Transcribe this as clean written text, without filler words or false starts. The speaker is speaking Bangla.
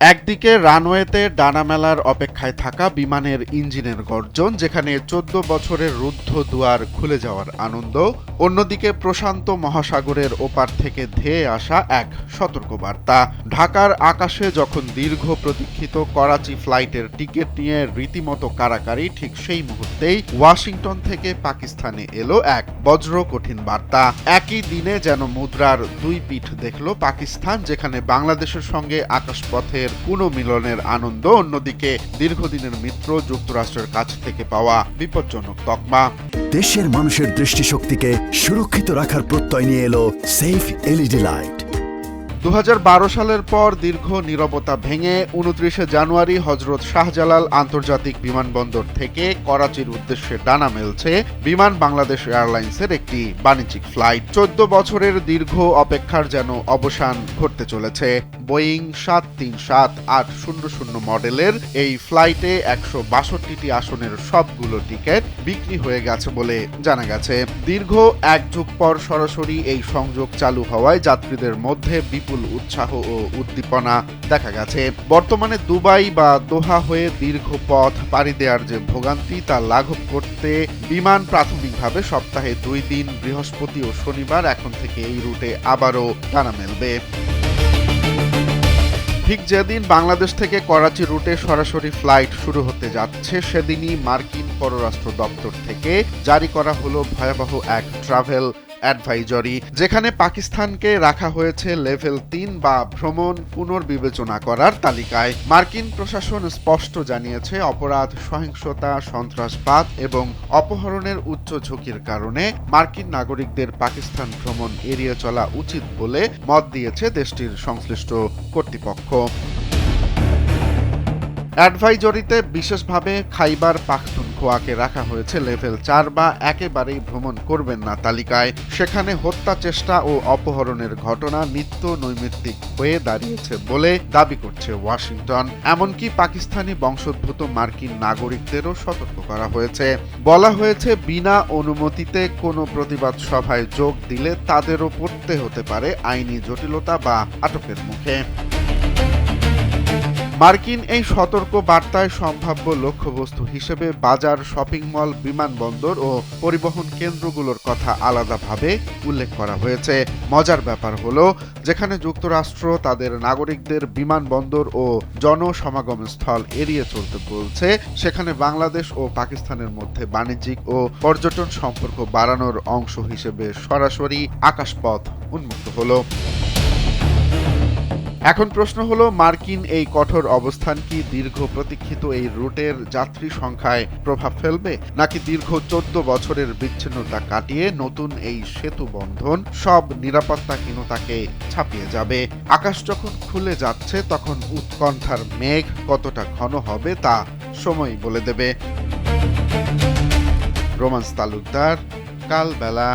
একদিকে রানওয়েতে ডানা মেলার অপেক্ষায় থাকা বিমানের ইঞ্জিনের গর্জন, যেখানে ১৪ বছরের রুদ্ধ দুয়ার খুলে যাওয়ার আনন্দ। অন্যদিকে প্রশান্ত মহাসাগরের ওপার থেকে ধেয়ে আসা এক সতর্কবার্তা। ঢাকার আকাশে যখন দীর্ঘ প্রতীক্ষিত করাচি ফ্লাইটের টিকিট নিয়ে রীতিমতো কাড়াকাড়ি, ঠিক সেই মুহূর্তেই ওয়াশিংটন থেকে পাকিস্তানে এলো এক বজ্র কঠিন বার্তা। একই দিনে যেন মুদ্রার দুই পিঠ দেখল পাকিস্তান, যেখানে বাংলাদেশের সঙ্গে আকাশপথের পুনর্মিলনের আনন্দ, অন্যদিকে দীর্ঘদিনের মিত্র যুক্তরাষ্ট্রের কাছ থেকে পাওয়া বিপজ্জনক তকমা। দেশের মানুষের দৃষ্টিশক্তিকে সুরক্ষিত রাখার প্রত্যয় নিয়ে এলো সেফ এলইডি লাইট। ২০১২ সালের পর দীর্ঘ নীরবতা ভেঙে ২৯শে জানুয়ারি হজরত শাহজালাল আন্তর্জাতিক বিমানবন্দর থেকে করাচির উদ্দেশ্যে ডানা মেলছে বিমান বাংলাদেশ এয়ারলাইন্সের একটি বাণিজ্যিক ফ্লাইট। ১৪ বছরের দীর্ঘ অপেক্ষার যেন অবসান ঘটতে চলেছে। বোয়িং ৭৩৭-৮০০ মডেলের এই ফ্লাইটে ১৬২টি আসনের সবগুলো টিকিট বিক্রি হয়ে গেছে বলে জানা গেছে। দীর্ঘ এক যুগ পর সরাসরি এই সংযোগ চালু হওয়ায় যাত্রীদের মধ্যে বিপুল উৎসাহ ও উদ্দীপনা দেখা গেছে। বর্তমানে দুবাই বা দোহা হয়ে দীর্ঘ পথ পাড়ি দেওয়ার যে ভোগান্তি, তা লাঘব করতে বিমান প্রাথমিকভাবে সপ্তাহে ২ দিন বৃহস্পতি ও শনিবার এখন থেকে এই রুটে আবারও ডানা মেলবে। ঠিক যেদিন বাংলাদেশ থেকে করাচি রুটে সরাসরি ফ্লাইট শুরু হতে যাচ্ছে, সেদিনই মার্কিন পররাষ্ট্র দপ্তর থেকে জারি করা হলো ভয়াবহ এক ট্রাভেল অ্যাডভাইজরি, যেখানে পাকিস্তানকে রাখা হয়েছে লেভেল ৩ বা ভ্রমণ পুনর্বিবেচনা করার তালিকায়। মার্কিন প্রশাসন স্পষ্ট জানিয়েছে, অপরাধ, সহিংসতা, সন্ত্রাসবাদ এবং অপহরণের উচ্চ ঝুঁকির কারণে মার্কিন নাগরিকদের পাকিস্তান ভ্রমণ এড়িয়ে চলা উচিত বলে মত দিয়েছে দেশটির সংশ্লিষ্ট কর্তৃপক্ষ। অ্যাডভাইজরিতে বিশেষভাবে খাইবার পাখতুনখোয়াকে রাখা হয়েছে লেভেল ৪ বা একেবারেই ভ্রমণ করবেন না তালিকায়। সেখানে হত্যা চেষ্টা ও অপহরণের ঘটনা নিত্য নৈমিত্তিক হয়ে দাঁড়িয়েছে বলে দাবি করছে ওয়াশিংটন। এমনকি পাকিস্তানি বংশোদ্ভূত মার্কিন নাগরিকদেরও সতর্ক করা হয়েছে। বলা হয়েছে, বিনা অনুমতিতে কোনো প্রতিবাদ সভায় যোগ দিলে তাদেরও পড়তে হতে পারে আইনি জটিলতা বা আটকের মুখে। মার্কিন এই সতর্ক বার্তায় সম্ভাব্য লক্ষ্যবস্তু হিসেবে বাজার, শপিং মল, বিমানবন্দর ও পরিবহন কেন্দ্রগুলোর কথা আলাদাভাবে উল্লেখ করা হয়েছে। মজার ব্যাপার হলো, যেখানে যুক্তরাষ্ট্র তাদের নাগরিকদের বিমানবন্দর ও জনসমাগম স্থল এড়িয়ে চলতে বলছে, সেখানে বাংলাদেশ ও পাকিস্তানের মধ্যে বাণিজ্যিক ও পর্যটন সম্পর্ক বাড়ানোর অংশ হিসেবে সরাসরি আকাশপথ উন্মুক্ত হলো। এখন প্রশ্ন হলো, মার্কিন এই কঠোর অবস্থান কি দীর্ঘ প্রতীক্ষিত এই রুটের যাত্রী সংখ্যায় প্রভাব ফেলবে, নাকি দীর্ঘ ১৪ বছরের বিচ্ছিন্নতা কাটিয়ে নতুন এই সেতু বন্ধন সব নিরাপত্তাহীনতাকে ছাপিয়ে যাবে? আকাশ যখন খুলে যাচ্ছে, তখন উৎকণ্ঠার মেঘ কতটা ঘন হবে তা সময় বলে দেবে। রোমান্স তালুকদার, কালবেলা।